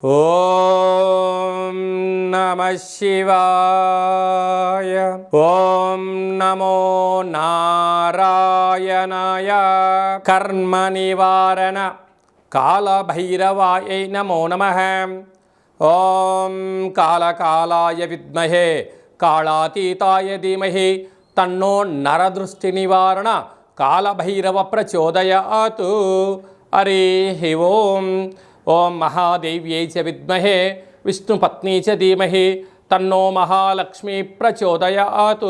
ఓం నమః శివాయ. ఓం నమో నారాయణాయ. కర్మ నివారణ కాళభైరవాయ నమో నమః. ఓం కాళకాలాయ విద్మహే కాళాతీతాయ ధీమహి తన్నో నరదృష్టి నివారణ కాళభైరవ ప్రచోదయాత్. హరి ఓం. ఓం మహాదేవ్యై చ విద్మహే విష్ణుపత్నీ చ ధీమహి తన్నో మహాలక్ష్మి ప్రచోదయాత్.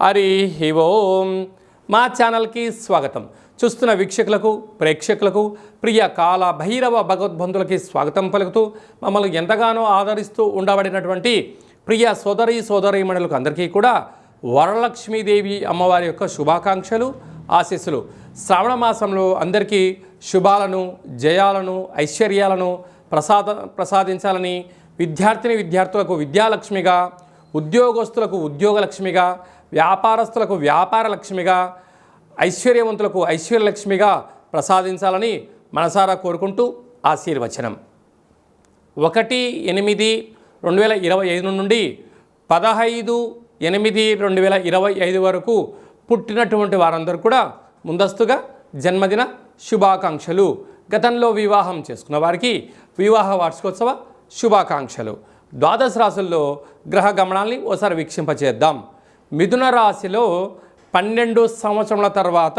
హరి ఓం. మా ఛానల్కి స్వాగతం. చూస్తున్న వీక్షకులకు ప్రేక్షకులకు ప్రియ కాళభైరవ భగవద్బంధులకి స్వాగతం పలుకుతూ మమ్మల్ని ఎంతగానో ఆదరిస్తూ ఉండబడినటువంటి ప్రియ సోదరీమణులకు అందరికీ కూడా వరలక్ష్మీదేవి అమ్మవారి యొక్క శుభాకాంక్షలు, ఆశీస్సులు. శ్రావణ మాసంలో అందరికీ శుభాలను, జయాలను, ఐశ్వర్యాలను ప్రసాదించాలని, విద్యార్థులకు విద్యాలక్ష్మిగా, ఉద్యోగస్తులకు ఉద్యోగలక్ష్మిగా, వ్యాపారస్తులకు వ్యాపారలక్ష్మిగా, ఐశ్వర్యవంతులకు ఐశ్వర్యలక్ష్మిగా ప్రసాదించాలని మనసారా కోరుకుంటూ ఆశీర్వచనం. 1/8/2025 నుండి 15/8/2025 వరకు పుట్టినటువంటి వారందరూ కూడా ముందస్తుగా జన్మదిన శుభాకాంక్షలు. గతంలో వివాహం చేసుకున్న వారికి వివాహ వార్షికోత్సవ శుభాకాంక్షలు. ద్వాదశ రాశుల్లో గ్రహ గమనాల్ని ఓసారి వీక్షింపచేద్దాం. మిథున రాశిలో 12 సంవత్సరముల తర్వాత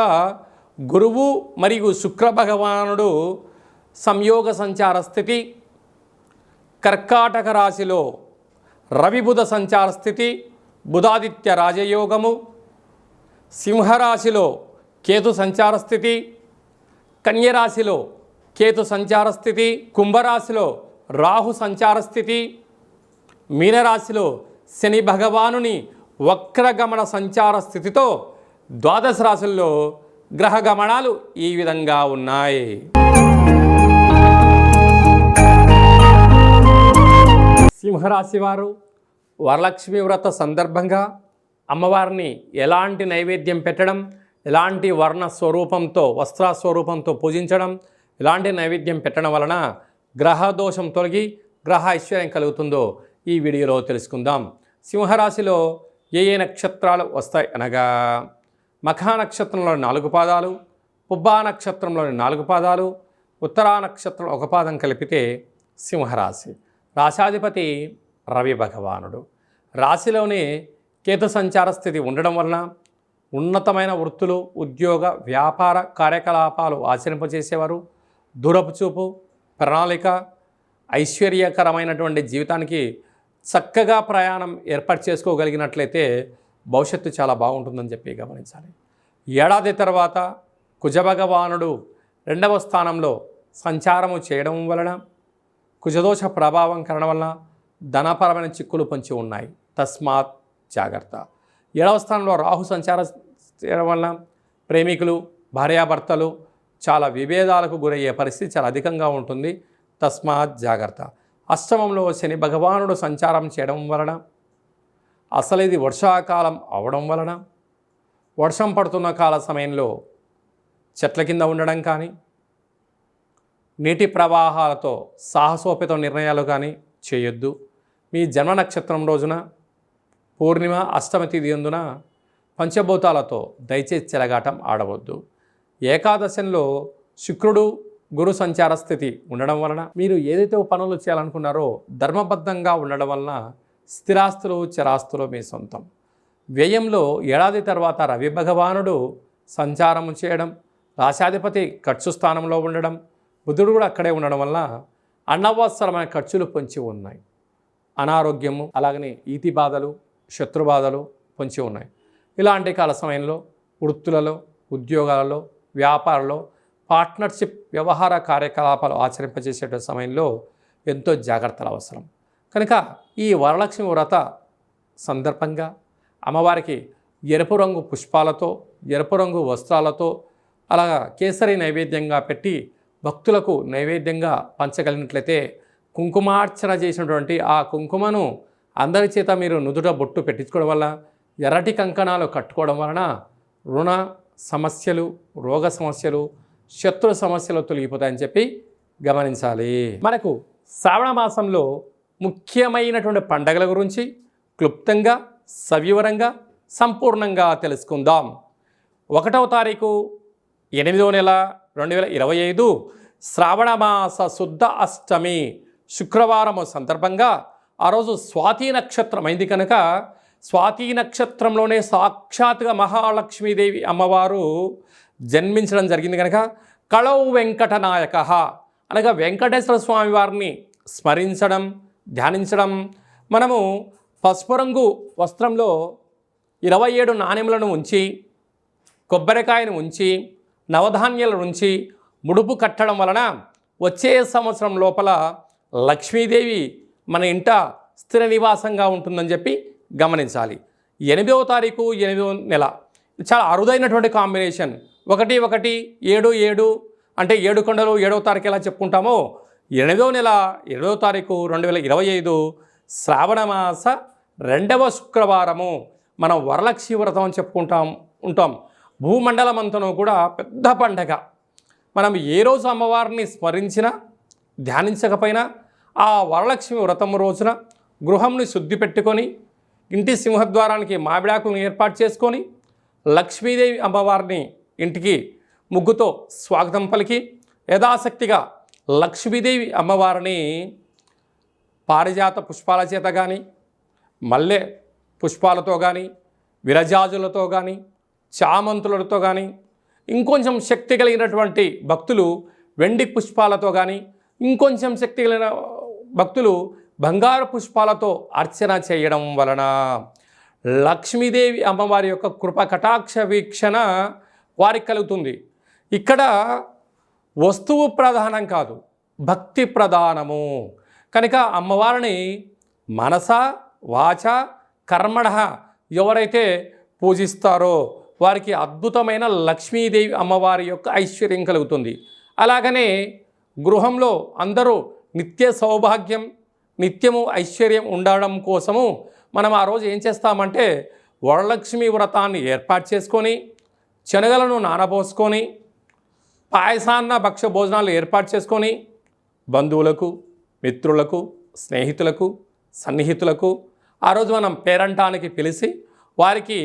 గురువు మరియు శుక్ర భగవానుడు సంయోగ సంచార స్థితి. కర్కాటక రాశిలో రవి బుధ సంచార స్థితి, బుధాదిత్య రాజయోగము. సింహరాశిలో కేతు సంచార స్థితి, కన్యరాశిలో కేతు సంచార స్థితి, కుంభరాశిలో రాహు సంచార స్థితి, మీనరాశిలో శని భగవానుని వక్రగమన సంచార స్థితితో ద్వాదశ రాశుల్లో గ్రహ గమనాలు ఈ విధంగా ఉన్నాయి. సింహరాశి వారు వరలక్ష్మి వ్రత సందర్భంగా అమ్మవారిని ఎలాంటి నైవేద్యం పెట్టడం, ఎలాంటి వర్ణ స్వరూపంతో వస్త్ర స్వరూపంతో పూజించడం, ఎలాంటి నైవేద్యం పెట్టడం వలన గ్రహ దోషం తొలగి గ్రహ ఐశ్వర్యం కలుగుతుందో ఈ వీడియోలో తెలుసుకుందాం. సింహరాశిలో ఏ నక్షత్రాలు వస్తాయి అనగా మఖా నక్షత్రంలోని 4 పాదాలు, పుబ్బా నక్షత్రంలోని 4 పాదాలు, ఉత్తరా నక్షత్రం 1 పాదం కలిపితే సింహరాశి. రాశాధిపతి రవి భగవానుడు. రాశిలోనే కేతు సంచార స్థితి ఉండడం వలన ఉన్నతమైన వృత్తులు, ఉద్యోగ వ్యాపార కార్యకలాపాలు ఆచరింపజేసేవారు. దూరపు చూపు, ప్రణాళిక, ఐశ్వర్యకరమైనటువంటి జీవితానికి చక్కగా ప్రయాణం ఏర్పాటు చేసుకోగలిగినట్లయితే భవిష్యత్తు చాలా బాగుంటుందని చెప్పి గమనించాలి. ఏడాది తర్వాత కుజభగవానుడు 2వ స్థానంలో సంచారము చేయడం వలన కుజదోష ప్రభావం కారణం వలన ధనపరమైన చిక్కులు పొంచి ఉన్నాయి. తస్మాత్ జాగ్రత్త. 7వ స్థానంలో రాహు సంచారం చేయడం వలన ప్రేమికులు, భార్యాభర్తలు చాలా విభేదాలకు గురయ్యే పరిస్థితి చాలా అధికంగా ఉంటుంది. తస్మాత్ జాగ్రత్త. అష్టమంలో శని భగవానుడు సంచారం చేయడం వలన అసలు ఇది వర్షాకాలం అవడం వలన వర్షం పడుతున్న కాల సమయంలో చెట్ల కింద ఉండడం కానీ, నీటి ప్రవాహాలతో సాహసోపేత నిర్ణయాలు కానీ చేయొద్దు. మీ జన్మ నక్షత్రం రోజున పూర్ణిమ, అష్టమి తిథి యందున పంచభూతాలతో దయచేసి చెలగాటం ఆడవద్దు. ఏకాదశంలో శుక్రుడు గురు సంచార స్థితి ఉండడం వలన మీరు ఏదైతే పనులు చేయాలనుకున్నారో ధర్మబద్ధంగా ఉండడం వలన స్థిరాస్తులు, చరాస్తులు మీ సొంతం. వ్యయంలో ఏడాది తర్వాత రవి భగవానుడు సంచారం చేయడం, రాశాధిపతి ఖర్చు స్థానంలో ఉండడం, బుధుడు కూడా అక్కడే ఉండడం వల్ల అనవసరమైన ఖర్చులు పొంచి ఉన్నాయి. అనారోగ్యము, అలాగనే ఈతి బాధలు, శత్రుబాధలు పొంచి ఉన్నాయి. ఇలాంటి కాల సమయంలో వృత్తులలో, ఉద్యోగాలలో, వ్యాపారంలో, పార్ట్నర్షిప్ వ్యవహార కార్యకలాపాలు ఆచరింపజేసే సమయంలో ఎంతో జాగ్రత్తలు అవసరం. కనుక ఈ వరలక్ష్మి వ్రత సందర్భంగా అమ్మవారికి ఎరుపు రంగు పుష్పాలతో, ఎరుపు రంగు వస్త్రాలతో అలాగా కేసరి నైవేద్యంగా పెట్టి భక్తులకు నైవేద్యంగా పంచగలిగినట్లయితే కుంకుమార్చన చేసినటువంటి ఆ కుంకుమను అందరి చేత మీరు నుదుట బొట్టు పెట్టించుకోవడం వల్ల, ఎర్రటి కంకణాలు కట్టుకోవడం వలన రుణ సమస్యలు, రోగ సమస్యలు, శత్రు సమస్యలు తొలగిపోతాయని చెప్పి గమనించాలి. మనకు శ్రావణ మాసంలో ముఖ్యమైనటువంటి పండగల గురించి క్లుప్తంగా సవివరంగా సంపూర్ణంగా తెలుసుకుందాం. 1వ తారీఖు 8వ నెల 2025 శ్రావణ మాస శుద్ధ అష్టమి శుక్రవారం సందర్భంగా ఆ రోజు స్వాతి నక్షత్రం అయింది కనుక స్వాతి నక్షత్రంలోనే సాక్షాత్గా మహాలక్ష్మీదేవి అమ్మవారు జన్మించడం జరిగింది కనుక కళౌ వెంకటనాయక అనగా వెంకటేశ్వర స్వామి వారిని స్మరించడం ధ్యానించడం. మనము పసుపు రంగు వస్త్రంలో 27 నాణెములను ఉంచి కొబ్బరికాయను ఉంచి నవధాన్యాలను ఉంచి ముడుపు కట్టడం వలన వచ్చే సంవత్సరం లోపల లక్ష్మీదేవి మన ఇంట స్థిర నివాసంగా ఉంటుందని చెప్పి గమనించాలి. 8వ తారీఖు 8వ నెల చాలా అరుదైనటువంటి కాంబినేషన్. 1 1 7 7 అంటే 7 కొండలు 7వ తారీఖు ఎలా చెప్పుకుంటామో 8వ నెల 8వ తారీఖు 2025 శ్రావణ మాస 2వ శుక్రవారము మనం వరలక్ష్మి వ్రతం అని ఉంటాం. భూమండలం అంతను కూడా పెద్ద పండగ. మనం ఏ రోజు అమ్మవారిని స్మరించినా ధ్యానించకపోయినా ఆ వరలక్ష్మి వ్రతం రోజున గృహంని శుద్ధి పెట్టుకొని ఇంటి సింహద్వారానికి మామిడాకులను ఏర్పాటు చేసుకొని లక్ష్మీదేవి అమ్మవారిని ఇంటికి ముగ్గుతో స్వాగతం పలికి యథాశక్తిగా లక్ష్మీదేవి అమ్మవారిని పారిజాత పుష్పాల చేత కానీ మల్లె పుష్పాలతో కానీ విరజాజులతో కానీ చామంతులతో కానీ ఇంకొంచెం శక్తి కలిగినటువంటి భక్తులు వెండి పుష్పాలతో కానీ ఇంకొంచెం శక్తి కలిగిన భక్తులు బంగారు పుష్పాలతో అర్చన చేయడం వలన లక్ష్మీదేవి అమ్మవారి యొక్క కృప కటాక్ష వీక్షణ వారికి కలుగుతుంది. ఇక్కడ వస్తువు ప్రధానం కాదు, భక్తి ప్రధానము కనుక అమ్మవారిని మనస వాచ కర్మణ ఎవరైతే పూజిస్తారో వారికి అద్భుతమైన లక్ష్మీదేవి అమ్మవారి యొక్క ఐశ్వర్యం కలుగుతుంది. అలాగనే గృహంలో అందరూ నిత్య సౌభాగ్యం నిత్యము ఐశ్వర్యం ఉండడం కోసము మనం ఆ రోజు ఏం చేస్తామంటే వరలక్ష్మి వ్రతాన్ని ఏర్పాటు చేసుకొని శనగలను నానబోసుకొని పాయసాన్న భక్ష్య భోజనాలు ఏర్పాటు చేసుకొని బంధువులకు మిత్రులకు స్నేహితులకు సన్నిహితులకు ఆ రోజు మనం పేరంటానికి పిలిచి వారికి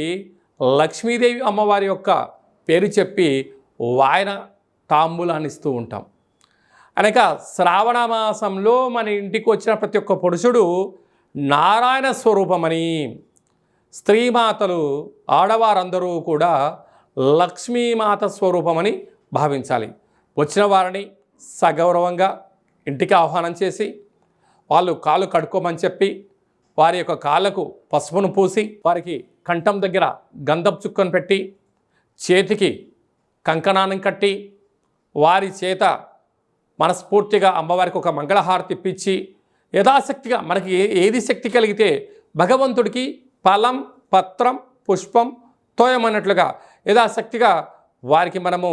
లక్ష్మీదేవి అమ్మవారి యొక్క పేరు చెప్పి వాయన తాంబూలాన్ని ఇస్తూ ఉంటాం. అనగా శ్రావణ మాసంలో మన ఇంటికి వచ్చిన ప్రతి ఒక్క పురుషుడు నారాయణ స్వరూపమని, స్త్రీమాతలు ఆడవారందరూ కూడా లక్ష్మీమాత స్వరూపమని భావించాలి. వచ్చిన వారిని సగౌరవంగా ఇంటికి ఆహ్వానం చేసి వాళ్ళు కాళ్ళు కడుక్కోమని చెప్పి వారి యొక్క కాళ్ళకు పసుపును పూసి వారికి కంఠం దగ్గర గంధపు చుక్కను పెట్టి చేతికి కంకణాన్ని కట్టి వారి చేత మనస్ఫూర్తిగా అమ్మవారికి ఒక మంగళహారతి ఇప్పించి యథాశక్తిగా మనకి ఏది శక్తి కలిగితే భగవంతుడికి ఫలం పత్రం పుష్పం తోయమన్నట్లుగా యథాశక్తిగా వారికి మనము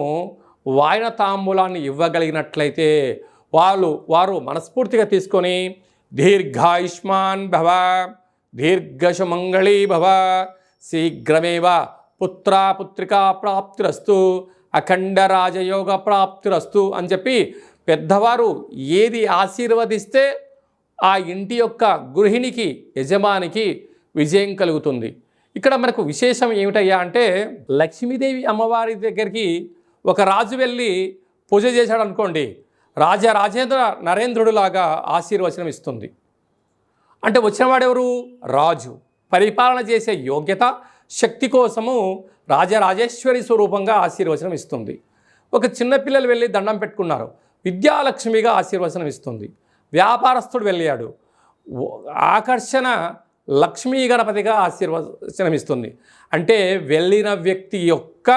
వాయన తాంబూలాన్ని ఇవ్వగలిగినట్లయితే వారు మనస్ఫూర్తిగా తీసుకొని దీర్ఘాయుష్మాన్ భవ దీర్ఘసుమంగళీ భవ శీఘ్రమేవ పుత్రికా ప్రాప్తిరస్తు అఖండ రాజయోగ ప్రాప్తిరస్తు అని చెప్పి పెద్దవారు ఏది ఆశీర్వదిస్తే ఆ ఇంటి యొక్క గృహిణికి యజమానికి విజయం కలుగుతుంది. ఇక్కడ మనకు విశేషం ఏమిటయ్యా అంటే లక్ష్మీదేవి అమ్మవారి దగ్గరికి ఒక రాజు వెళ్ళి పూజ చేశాడు అనుకోండి, రాజేంద్ర నరేంద్రుడిలాగా ఆశీర్వచనం ఇస్తుంది. అంటే వచ్చినవాడెవరు? రాజు. పరిపాలన చేసే యోగ్యత శక్తి కోసము రాజరాజేశ్వరి స్వరూపంగా ఆశీర్వచనం ఇస్తుంది. ఒక చిన్నపిల్లలు వెళ్ళి దండం పెట్టుకున్నారు, విద్యాలక్ష్మిగా ఆశీర్వచనం ఇస్తుంది. వ్యాపారస్తుడు వెళ్ళాడు, ఆకర్షణ లక్ష్మీ గణపతిగా ఆశీర్వచనం ఇస్తుంది. అంటే వెళ్ళిన వ్యక్తి యొక్క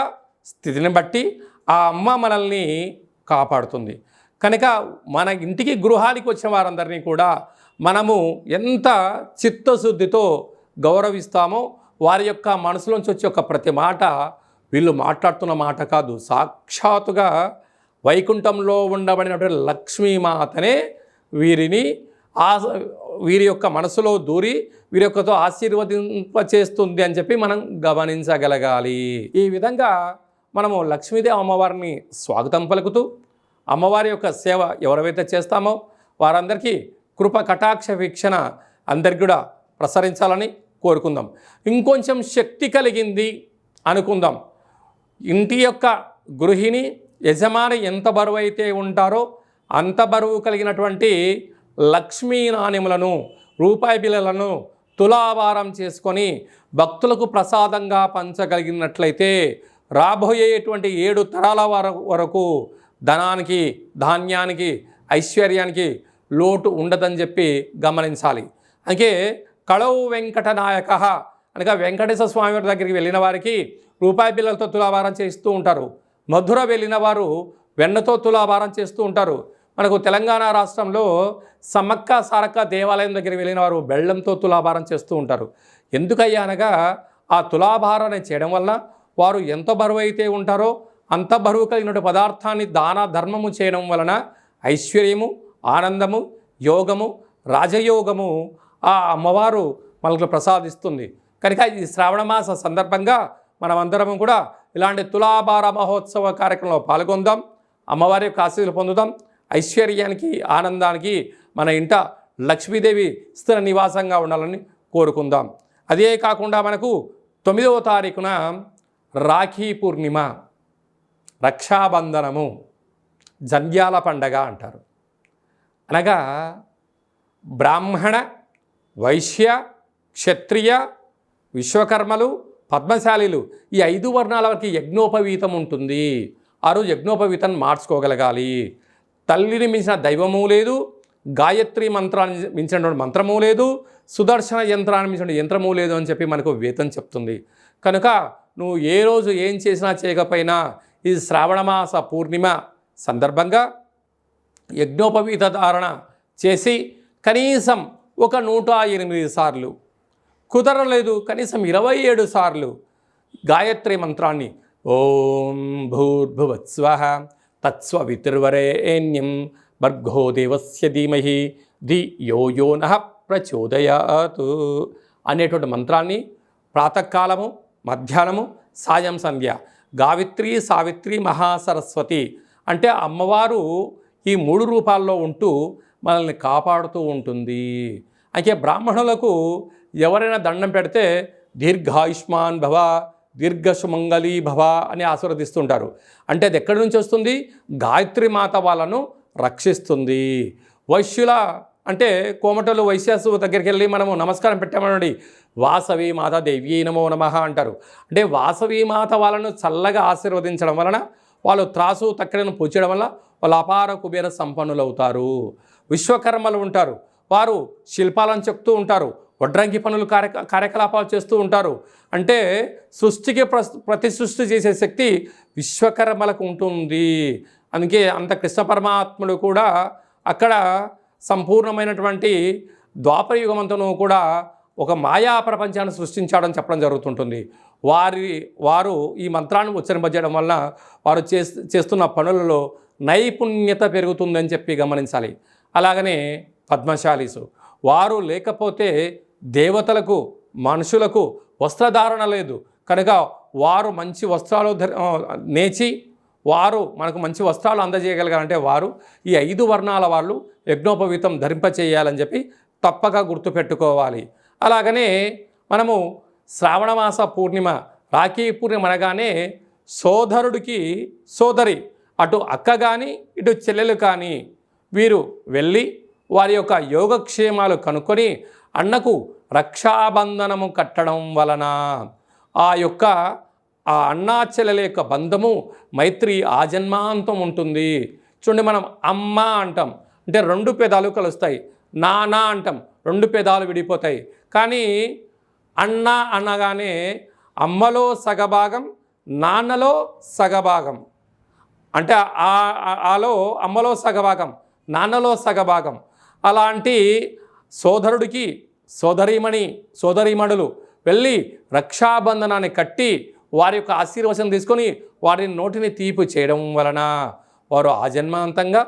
స్థితిని బట్టి ఆ అమ్మ మనల్ని కాపాడుతుంది. కనుక మన ఇంటికి గృహానికి వచ్చిన వారందరినీ కూడా మనము ఎంత చిత్తశుద్ధితో గౌరవిస్తామో వారి యొక్క మనసులోంచి వచ్చే ఒక ప్రతి మాట వీళ్ళు మాట్లాడుతున్న మాట కాదు, సాక్షాత్తుగా వైకుంఠంలో ఉండబడినటువంటి లక్ష్మీమాతనే వీరి యొక్క మనసులో దూరి వీరి యొక్కతో ఆశీర్వదింపచేస్తుంది అని చెప్పి మనం గమనించగలగాలి. ఈ విధంగా మనము లక్ష్మీదేవి అమ్మవారిని స్వాగతం పలుకుతూ అమ్మవారి యొక్క సేవ ఎవరైతే చేస్తామో వారందరికీ కృప కటాక్ష వీక్షణ అందరికి కూడా ప్రసరించాలని కోరుకుందాం. ఇంకొంచెం శక్తి కలిగింది అనుకుందాం. ఇంటి యొక్క గృహిణి యజమాని ఎంత బరువు అయితే ఉంటారో అంత బరువు కలిగినటువంటి లక్ష్మీ నాణ్యములను, రూపాయి బిళ్ళలను తులాభారం చేసుకొని భక్తులకు ప్రసాదంగా పంచగలిగినట్లయితే రాబోయేటువంటి 7 తరాల వరకు ధనానికి, ధాన్యానికి, ఐశ్వర్యానికి లోటు ఉండదని చెప్పి గమనించాలి. అందుకే కళవు వెంకటనాయక అనగా వెంకటేశ్వర స్వామి వారి దగ్గరికి వెళ్ళిన వారికి రూపాయి బిళ్ళలతో తులాభారం చేస్తూ ఉంటారు. మధుర వెళ్ళిన వారు వెన్నతో తులాభారం చేస్తూ ఉంటారు. మనకు తెలంగాణ రాష్ట్రంలో సమ్మక్క సారక్క దేవాలయం దగ్గరికి వెళ్ళిన వారు బెల్లంతో తులాభారం చేస్తూ ఉంటారు. ఎందుకయ్యా అనగా ఆ తులాభారాన్ని చేయడం వల్ల వారు ఎంత బరువు అయితే ఉంటారో అంత బరువు కలిగిన పదార్థాన్ని దాన ధర్మము చేయడం వలన ఐశ్వర్యము, ఆనందము, యోగము, రాజయోగము ఆ అమ్మవారు మనకు ప్రసాదిస్తుంది. కనుక ఈ శ్రావణ మాస సందర్భంగా మనమందరము కూడా ఇలాంటి తులాభార మహోత్సవ కార్యక్రమంలో పాల్గొందాం. అమ్మవారి యొక్క ఆశీస్సులు పొందుదాం. ఐశ్వర్యానికి, ఆనందానికి మన ఇంట లక్ష్మీదేవి స్థిర నివాసంగా ఉండాలని కోరుకుందాం. అదే కాకుండా మనకు 9వ తారీఖున రాఖీ పూర్ణిమ, రక్షాబంధనము, జంధ్యాల పండగ అంటారు. అనగా బ్రాహ్మణ, వైశ్య, క్షత్రియ, విశ్వకర్మలు, పద్మశాలీలు ఈ 5 వర్ణాల వరకు యజ్ఞోపవీతం ఉంటుంది. ఆ రోజు యజ్ఞోపవీతం మార్చుకోగలగాలి. తల్లిని మించిన దైవము లేదు, గాయత్రి మంత్రాన్ని మించిన మంత్రము లేదు, సుదర్శన యంత్రాన్ని మించిన యంత్రము లేదు అని చెప్పి మనకు వేదం చెప్తుంది. కనుక నువ్వు ఏ రోజు ఏం చేసినా చేయకపోయినా ఈ శ్రావణమాస పూర్ణిమ సందర్భంగా యజ్ఞోపవీత ధారణ చేసి కనీసం ఒక 108 సార్లు, కుదరలేదు కనీసం 27 సార్లు గాయత్రి మంత్రాన్ని ఓం భూర్భువత్స్వః తత్స్వవితుర్వరేణ్యం భర్గో దేవస్య ధీమహి ధియో యో నః ప్రచోదయాత్ అనేటువంటి మంత్రాన్ని ప్రాతకాలము, మధ్యాహ్నము, సాయం సంధ్య గావిత్రి, సావిత్రి, మహాసరస్వతి అంటే అమ్మవారు ఈ 3 రూపాల్లో ఉంటూ మనల్ని కాపాడుతూ ఉంటుంది. అయితే బ్రాహ్మణులకు ఎవరైనా దండం పెడితే దీర్ఘాయుష్మాన్ భవ, దీర్ఘసుమంగళీ భవ అని ఆశీర్వదిస్తుంటారు. అంటే అది ఎక్కడి నుంచి వస్తుంది? గాయత్రి మాత వాళ్ళను రక్షిస్తుంది. వైశ్యుల అంటే కోమటలు వైశ్యాసు దగ్గరికి వెళ్ళి మనము నమస్కారం పెట్టామనండి, వాసవి మాత దేవ్యీ నమో నమః అంటారు. అంటే వాసవి మాత వాళ్ళను చల్లగా ఆశీర్వదించడం వలన, వాళ్ళు త్రాసు తక్కడను పూచడం వల్ల వాళ్ళు అపార కుబేర సంపన్నులు అవుతారు. విశ్వకర్మలు ఉంటారు, వారు శిల్పాలను చెప్తూ ఉంటారు, వడ్రంగి పనులు కార్యకలాపాలు చేస్తూ ఉంటారు. అంటే సృష్టికి ప్రతి సృష్టి చేసే శక్తి విశ్వకర్మలకు ఉంటుంది. అందుకే అంత కృష్ణ పరమాత్ముడు కూడా అక్కడ సంపూర్ణమైనటువంటి ద్వాపర యుగమంతను కూడా ఒక మాయా ప్రపంచాన్ని సృష్టించాడని చెప్పడం జరుగుతుంటుంది. వారు ఈ మంత్రాన్ని ఉచ్చరింపజేయడం వల్ల వారు చేస్తున్న పనులలో నైపుణ్యత పెరుగుతుందని చెప్పి గమనించాలి. అలాగనే పద్మశాలీసు వారు లేకపోతే దేవతలకు, మనుషులకు వస్త్రధారణ లేదు. కనుక వారు మంచి వస్త్రాలు నేచి వారు మనకు మంచి వస్త్రాలు అందజేయగలిగారంటే వారు ఈ 5 వర్ణాల వాళ్ళు యజ్ఞోపవీతం ధరింపచేయాలని చెప్పి తప్పక గుర్తుపెట్టుకోవాలి. అలాగనే మనము శ్రావణమాస పూర్ణిమ, రాఖీ పూర్ణిమ అనగానే సోదరుడికి సోదరి, అటు అక్క కానీ ఇటు చెల్లెలు కానీ వీరు వెళ్ళి వారి యొక్క యోగక్షేమాలు కనుక్కొని అన్నకు రక్షాబంధనము కట్టడం వలన ఆ అన్నా చెల్లెల యొక్క బంధము, మైత్రి ఆజన్మాంతం ఉంటుంది. చూడండి, మనం అమ్మ అంటాం అంటే 2 పెదాలు కలుస్తాయి, నాన్న అంటాం 2 పెదాలు విడిపోతాయి. కానీ అన్న అనగానే అమ్మలో సగభాగం, నాన్నలో సగభాగం. అంటే ఆలో అమ్మలో సగభాగం, నాన్నలో సగభాగం. అలాంటి సోదరుడికి సోదరీమణులు వెళ్ళి రక్షాబంధనాన్ని కట్టి వారి యొక్క ఆశీర్వచనం తీసుకొని వారి నోటిని తీపి చేయడం వలన వారు ఆజన్మాంతంగా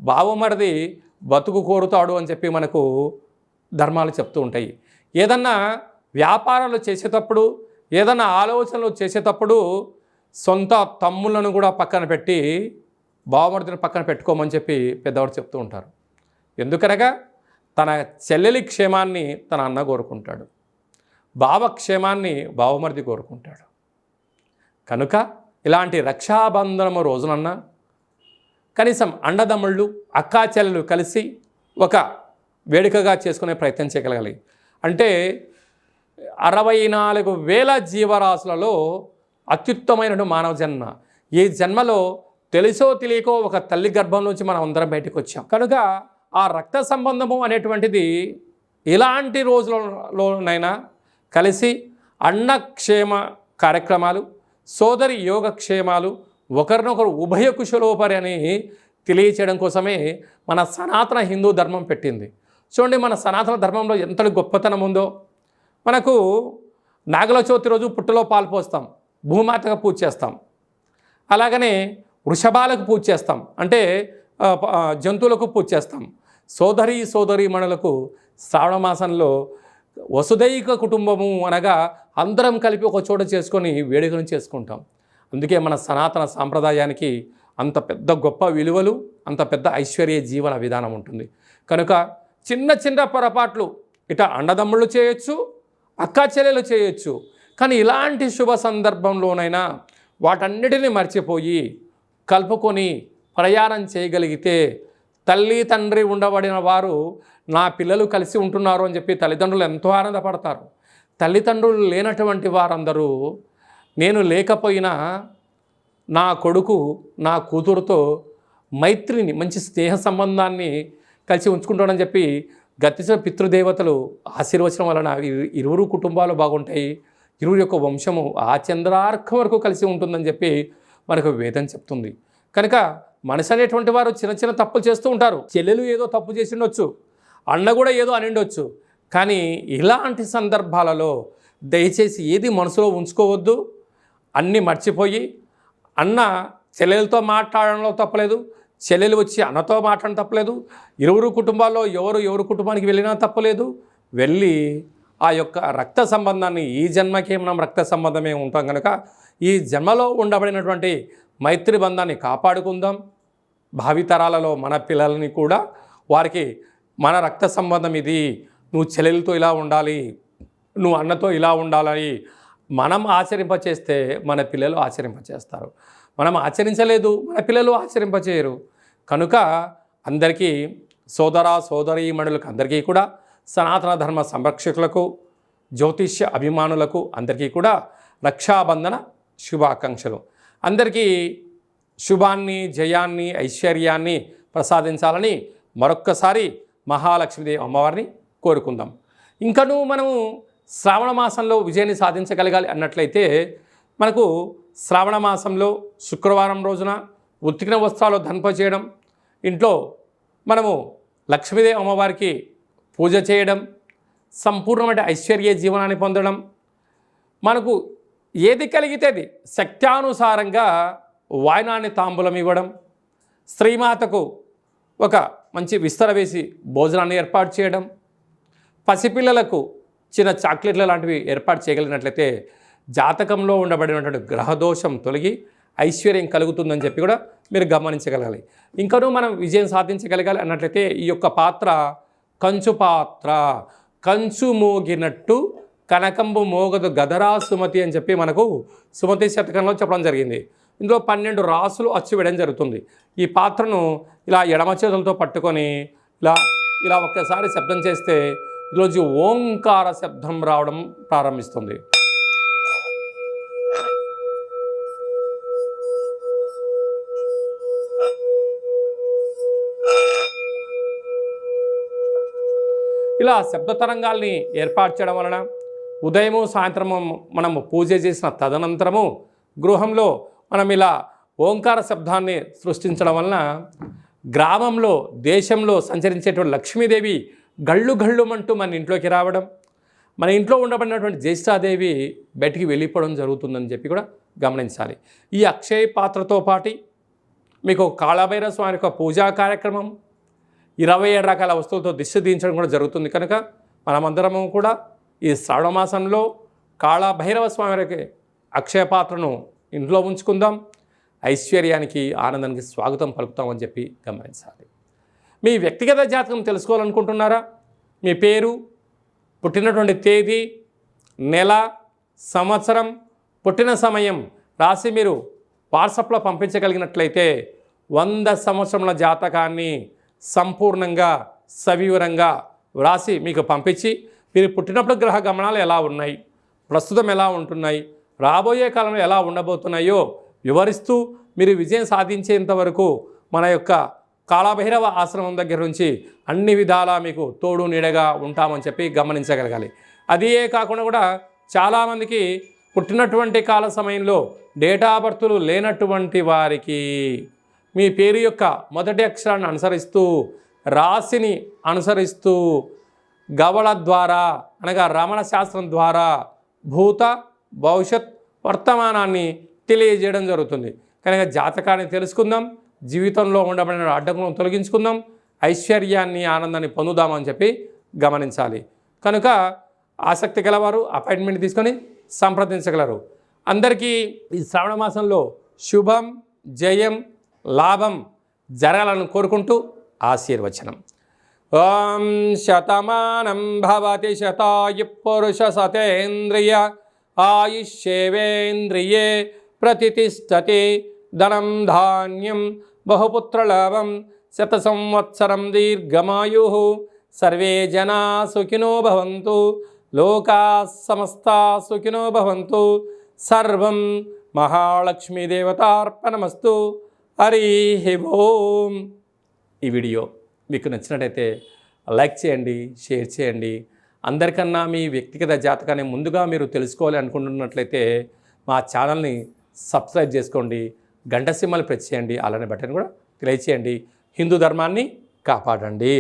బావమరిది బతుకు కోరుతాడు అని చెప్పి మనకు ధర్మాలు చెప్తూ ఉంటాయి. ఏదన్నా వ్యాపారాలు చేసేటప్పుడు, ఏదన్నా ఆలోచనలు చేసేటప్పుడు సొంత తమ్ములను కూడా పక్కన పెట్టి బావమరిదిని పక్కన పెట్టుకోమని చెప్పి పెద్దవాడు చెప్తూ ఉంటారు. ఎందుకనగా తన చెల్లెలి క్షేమాన్ని తన అన్న కోరుకుంటాడు, బావ క్షేమాన్ని బావమరిది కోరుకుంటాడు. కనుక ఇలాంటి రక్షాబంధనము రోజునన్నా కనీసం అండదమ్ముళ్ళు అక్కా చెల్లెలు కలిసి ఒక వేడుకగా చేసుకునే ప్రయత్నం చేయగలగాలి. అంటే 64,000 జీవరాశులలో అత్యుత్తమైన మానవ జన్మ. ఈ జన్మలో తెలుసో తెలియకో ఒక తల్లి గర్భం నుంచి మనం అందరం బయటకు వచ్చాం. కనుక ఆ రక్త సంబంధము అనేటువంటిది ఇలాంటి రోజులలోనైనా కలిసి అన్నక్షేమ కార్యక్రమాలు, సోదరి యోగక్షేమాలు, ఒకరినొకరు ఉభయ కుశలోపరి అని తెలియచేయడం కోసమే మన సనాతన హిందూ ధర్మం పెట్టింది. చూడండి, మన సనాతన ధర్మంలో ఎంత గొప్పతనం ఉందో. మనకు నాగల చవితి రోజు పుట్టలో పాలు పోస్తాం, భూమాతకు పూజ చేస్తాం. అలాగనే వృషభాలకు పూజ చేస్తాం, అంటే జంతువులకు పూజ చేస్తాం. సోదరీమణులకు శ్రావణ మాసంలో వసుదైక కుటుంబము అనగా అందరం కలిపి ఒక చోట చేసుకొని వేడుకను చేసుకుంటాం. అందుకే మన సనాతన సాంప్రదాయానికి అంత పెద్ద గొప్ప విలువలు, అంత పెద్ద ఐశ్వర్య జీవన విధానం ఉంటుంది. కనుక చిన్న చిన్న పొరపాట్లు ఇట అండదమ్ముళ్ళు చేయొచ్చు, అక్కా చెల్లెలు చేయొచ్చు. కానీ ఇలాంటి శుభ సందర్భంలోనైనా వాటన్నిటిని మర్చిపోయి కలుపుకొని ప్రయాణం చేయగలిగితే తల్లి తండ్రి ఉండబడిన వారు నా పిల్లలు కలిసి ఉంటున్నారు అని చెప్పి తల్లిదండ్రులు ఎంతో ఆనందపడతారు. తల్లిదండ్రులు లేనటువంటి వారందరూ నేను లేకపోయినా నా కొడుకు నా కూతురుతో మైత్రిని, మంచి స్నేహ సంబంధాన్ని కలిసి ఉంచుకుంటాడని చెప్పి గతించిన పితృదేవతలు ఆశీర్వచనం వలన ఇరువురు కుటుంబాలు బాగుంటాయి, ఇరువురు యొక్క వంశము ఆ చంద్రార్కం వరకు కలిసి ఉంటుందని చెప్పి మనకు వేదం చెప్తుంది. కనుక మనిషి అనేటువంటి వారు చిన్న చిన్న తప్పులు చేస్తూ ఉంటారు. చెల్లెలు ఏదో తప్పు చేసి ఉండొచ్చు, అన్న కూడా ఏదో అని ఉండొచ్చు. కానీ ఇలాంటి సందర్భాలలో దయచేసి ఏది మనసులో ఉంచుకోవద్దు. అన్నీ మర్చిపోయి అన్న చెల్లెలతో మాట్లాడడంలో తప్పలేదు, చెల్లెలు వచ్చి అన్నతో మాట్లాడడం తప్పలేదు, ఇరువురు కుటుంబాల్లో ఎవరు కుటుంబానికి వెళ్ళినా తప్పలేదు. వెళ్ళి ఆ యొక్క రక్త సంబంధాన్ని, ఈ జన్మకే మనం రక్త సంబంధమే ఉంటాం కనుక ఈ జన్మలో ఉండబడినటువంటి మైత్రి బంధాన్ని కాపాడుకుందాం. భావితరాలలో మన పిల్లల్ని కూడా వారికి మన రక్త సంబంధం ఇది, నువ్వు చెల్లెలతో ఇలా ఉండాలి, నువ్వు అన్నతో ఇలా ఉండాలని మనం ఆచరింపచేస్తే మన పిల్లలు ఆచరింపచేస్తారు. మనం ఆచరించలేదు, మన పిల్లలు ఆచరింపచేయరు. కనుక అందరికీ సోదరీమణులకు అందరికీ కూడా, సనాతన ధర్మ సంరక్షకులకు, జ్యోతిష్య అభిమానులకు అందరికీ కూడా రక్షాబంధన శుభాకాంక్షలు. అందరికీ శుభాన్ని, జయాన్ని, ఐశ్వర్యాన్ని ప్రసాదించాలని మరొక్కసారి మహాలక్ష్మీదేవి అమ్మవారిని కోరుకుందాం. ఇంకనూ మనము శ్రావణ మాసంలో విజయాన్ని సాధించగలగాలి అన్నట్లయితే మనకు శ్రావణ మాసంలో శుక్రవారం రోజున ఉతికిన వస్త్రాలు ధరింపజేయడం, ఇంట్లో మనము లక్ష్మీదేవి అమ్మవారికి పూజ చేయడం, సంపూర్ణమైన ఐశ్వర్య జీవనాన్ని పొందడం, మనకు ఏది కలిగితే అది శక్త్యానుసారంగా వాయనాన్ని తాంబూలం ఇవ్వడం, స్త్రీమాతకు ఒక మంచి విస్తర వేసి భోజనాన్ని ఏర్పాటు చేయడం, పసిపిల్లలకు చిన్న చాక్లెట్ల లాంటివి ఏర్పాటు చేయగలిగినట్లయితే జాతకంలో ఉండబడినటువంటి గ్రహదోషం తొలగి ఐశ్వర్యం కలుగుతుందని చెప్పి కూడా మీరు గమనించగలగాలి. ఇంకనూ మనం విజయం సాధించగలగాలి అన్నట్లయితే ఈ యొక్క పాత్ర కంచు పాత్ర, కంచు మోగినట్టు కనకంబు మోగదు గదరా సుమతి అని చెప్పి మనకు సుమతి శతకంలో చెప్పడం జరిగింది. ఇందులో 12 రాసులు అచ్చు వేయడం జరుగుతుంది. ఈ పాత్రను ఇలా ఎడమ చేతులతో పట్టుకొని ఇలా ఒక్కసారి శబ్దం చేస్తే ఈరోజు ఓంకార శబ్దం రావడం ప్రారంభిస్తుంది. ఇలా శబ్ద తరంగాల్ని ఏర్పాటు చేయడం వలన ఉదయము సాయంత్రము మనము పూజ చేసిన తదనంతరము గృహంలో మనం ఇలా ఓంకార శబ్దాన్ని సృష్టించడం వలన గ్రామంలో, దేశంలో సంచరించేటువంటి లక్ష్మీదేవి గళ్ళుమంటూ మన ఇంట్లోకి రావడం, మన ఇంట్లో ఉండబడినటువంటి జ్యేష్ఠాదేవి బయటికి వెళ్ళిపోవడం జరుగుతుందని చెప్పి కూడా గమనించాలి. ఈ అక్షయ పాత్రతో పాటు మీకు కాళభైరవ స్వామి యొక్క పూజా కార్యక్రమం, 27 రకాల వస్తువులతో దిష్టి తీయించడం కూడా జరుగుతుంది. కనుక మనమందరము కూడా ఈ శ్రావణ మాసంలో కాళభైరవ స్వామి అక్షయ పాత్రను ఇంట్లో ఉంచుకుందాం. ఐశ్వర్యానికి, ఆనందానికి స్వాగతం పలుకుతామని చెప్పి గమనించాలి. మీ వ్యక్తిగత జాతకం తెలుసుకోవాలనుకుంటున్నారా? మీ పేరు, పుట్టినటువంటి తేదీ, నెల, సంవత్సరం, పుట్టిన సమయం రాసి మీరు వాట్సాప్లో పంపించగలిగినట్లయితే 100 సంవత్సరముల జాతకాన్ని సంపూర్ణంగా సవివరంగా వ్రాసి మీకు పంపించి మీరు పుట్టినప్పుడు గ్రహ గమనాలు ఎలా ఉన్నాయి, ప్రస్తుతం ఎలా ఉంటున్నాయి, రాబోయే కాలంలో ఎలా ఉండబోతున్నాయో వివరిస్తూ మీరు విజయం సాధించేంత వరకు మన యొక్క కాళభైరవ ఆశ్రమం దగ్గర నుంచి అన్ని విధాలా మీకు తోడు నీడగా ఉంటామని చెప్పి గమనించగలగాలి. అదే కాకుండా కూడా చాలామందికి పుట్టినటువంటి కాల సమయంలో డేటా బర్తులు లేనటువంటి వారికి మీ పేరు యొక్క మొదటి అక్షరాన్ని అనుసరిస్తూ, రాశిని అనుసరిస్తూ, గవళ ద్వారా అనగా రమణ శాస్త్రం ద్వారా భూత భవిష్యత్ వర్తమానాన్ని తెలియజేయడం జరుగుతుంది. కనుక జాతకాన్ని తెలుసుకుందాం, జీవితంలో ఉండబడిన అడ్డంకులను తొలగించుకుందాం, ఐశ్వర్యాన్ని ఆనందాన్ని పొందుదామని చెప్పి గమనించాలి. కనుక ఆసక్తి గలవారు అపాయింట్మెంట్ తీసుకొని సంప్రదించగలరు. అందరికీ ఈ శ్రావణ మాసంలో శుభం, జయం, లాభం జరగాలని కోరుకుంటూ ఆశీర్వచనం. ఓం శతమానం భవతి శతాయు పురుష సతేంద్రియ ఆయుష్యేవేంద్రియే ప్రతిష్టతి ధనం ధాన్యం బహుపుత్రలాభం శత సంవత్సరం దీర్ఘమాయు సర్వే జనా సుఖినో భవంతు లోకా సమస్తా సుఖినో భవంతు సర్వం మహాలక్ష్మీదేవతార్పణమస్తు. హరి ఓం. ఈ వీడియో మీకు నచ్చినట్టయితే లైక్ చేయండి, షేర్ చేయండి. అందరికన్నా మీ వ్యక్తిగత జాతకాన్ని ముందుగా మీరు తెలుసుకోవాలి అనుకుంటున్నట్లయితే మా ఛానల్ని సబ్స్క్రైబ్ చేసుకోండి, గంట సింబల్ ప్రెస్ చేయండి, అలానే బటన్ కూడా తెలియచేయండి. హిందూ ధర్మాన్ని కాపాడండి.